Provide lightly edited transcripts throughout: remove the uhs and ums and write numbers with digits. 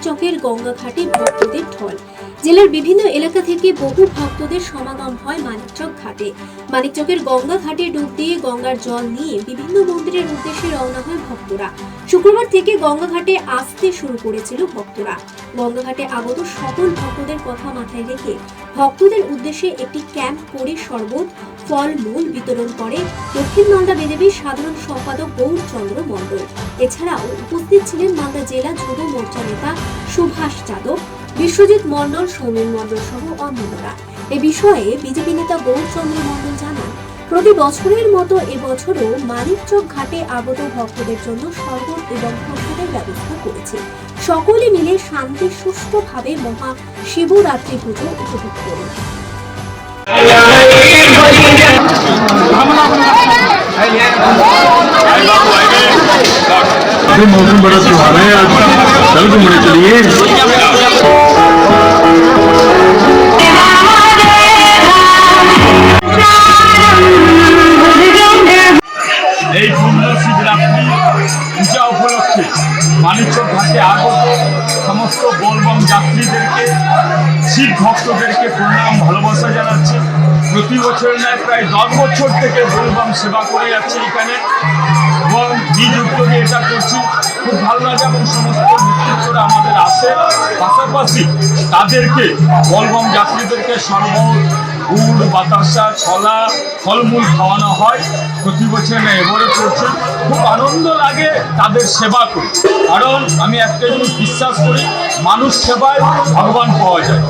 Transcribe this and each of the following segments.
চকের গঙ্গাঘাটে ভক্তদের ঢল। জেলার বিভিন্ন এলাকা থেকে বহু ভক্তদের সমাগম হয় মানিকচক ঘাটে। মানিকচকের গঙ্গা ঘাটে ডুব দিয়ে গঙ্গার জল নিয়ে বিভিন্ন মন্দিরের উদ্দেশ্যে রওনা হয় ভক্তরা। শুক্রবার থেকে গঙ্গা ঘাটে আসতে শুরু করেছিল ভক্তরা। গঙ্গা ঘাটে আগত সকল ভক্তদের কথা মাথায় রেখে ভক্তদের উদ্দেশ্যে একটি ক্যাম্প করে শরবত, ফল মূল বিতরণ করে দক্ষিণ মালদা বিজেপির সাধারণ সম্পাদক গৌরচন্দ্র মণ্ডল। এছাড়াও উপস্থিত ছিলেন মালদা জেলা যুব মোর্চা নেতা সুভাষ যাদব, বিশ্বজিৎ মণ্ডল, সৌমেন মণ্ডল সহ অন্যান্যরা। এ বিষয়ে বিজেপি নেতা গৌরচন্দ্র মণ্ডল জানান, প্রতি বছরের মতো এবছরও মানিকচক ঘাটে আগত ভক্তদের জন্য শরবত এবং প্রসাদের ব্যবস্থা করেছে। সকলে মিলে শান্তি সুষ্ঠুভাবে মহা শিবরাত্রি পুজো উপভোগ করুন। मौसम बड़ा सुहाना है, आज चल घूमने चलिए। এই পূর্ণ শিবরাত্রি পূজা উপলক্ষে মানিকচক ঘাটে আগত সমস্ত বোলবম যাত্রীদেরকে, শিব ভক্তদেরকে প্রণাম, ভালোবাসা জানাচ্ছি। প্রতি বছর নয়, প্রায় 10 বছর থেকে বোলবম সেবা করে যাচ্ছি এখানে এবং নিজ উদ্যোগে এটা করছি। খুব ভালো লাগে এবং সমস্ত নেতৃত্বরা আমাদের আসে। পাশাপাশি তাদেরকে বোলবম যাত্রীদেরকে শরবত, গুড়, বাতাসা, ছলা, ফলমূল খাওয়ানো হয়। প্রতি বছর না, এবারে করছে। খুব আনন্দ লাগে তাদের সেবা করে, কারণ আমি একটা জিনিস বিশ্বাস করি, মানুষ সেবায় ভগবান পাওয়া যায়।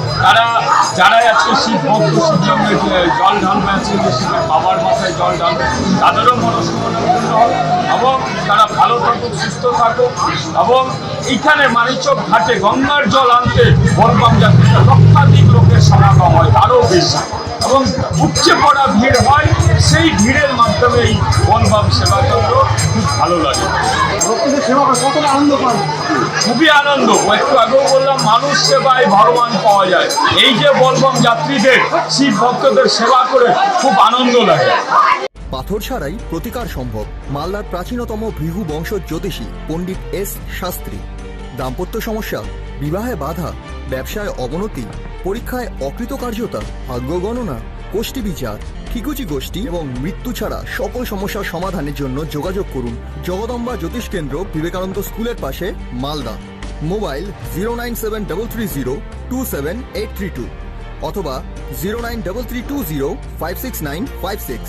যারা আজকে শিব ভক্ত, শিবজঙ্গে জল ঢালবে, আজকে শিবের বাবার মাথায় জল ঢালবে, তাদেরও মনস্কামনা পূর্ণ হবে এবং তারা ভালো থাকুক, সুস্থ থাকুক। এবং এইখানে মানিকচক ঘাটে গঙ্গার জল আনতে বোলবম যাত্রীরা লক্ষাধিক লোকের সমাগম হয়, তারও বেশি, এবং উপচে পড়া ভিড় হয়। সেই ভিড়ের মাধ্যমে এই বোলবম সেবা কেন্দ্র খুব ভালো লাগে। খুবই আনন্দ। একটু আগেও বললাম, মানুষ সেবায় ভগবান পাওয়া যায়। এই যে বোলবম যাত্রীদের, শিব ভক্তদের সেবা করে খুব আনন্দ লাগে। পাথর ছাড়াই প্রতিকার সম্ভব। মালদার প্রাচীনতম ভৃহু বংশ জ্যোতিষী পণ্ডিত এস শাস্ত্রী। দাম্পত্য সমস্যা, বিবাহে বাধা, ব্যবসায় অবনতি, পরীক্ষায় অকৃতকার্যতা, ভাগ্য গণনা, গোষ্ঠী বিচার, ঠিকুচি গোষ্ঠী এবং মৃত্যু ছাড়া সকল সমস্যার সমাধানের জন্য যোগাযোগ করুন জগদম্বা জ্যোতিষ কেন্দ্র, বিবেকানন্দ স্কুলের পাশে, মালদা। মোবাইল 09733027832 অথবা 09332056956।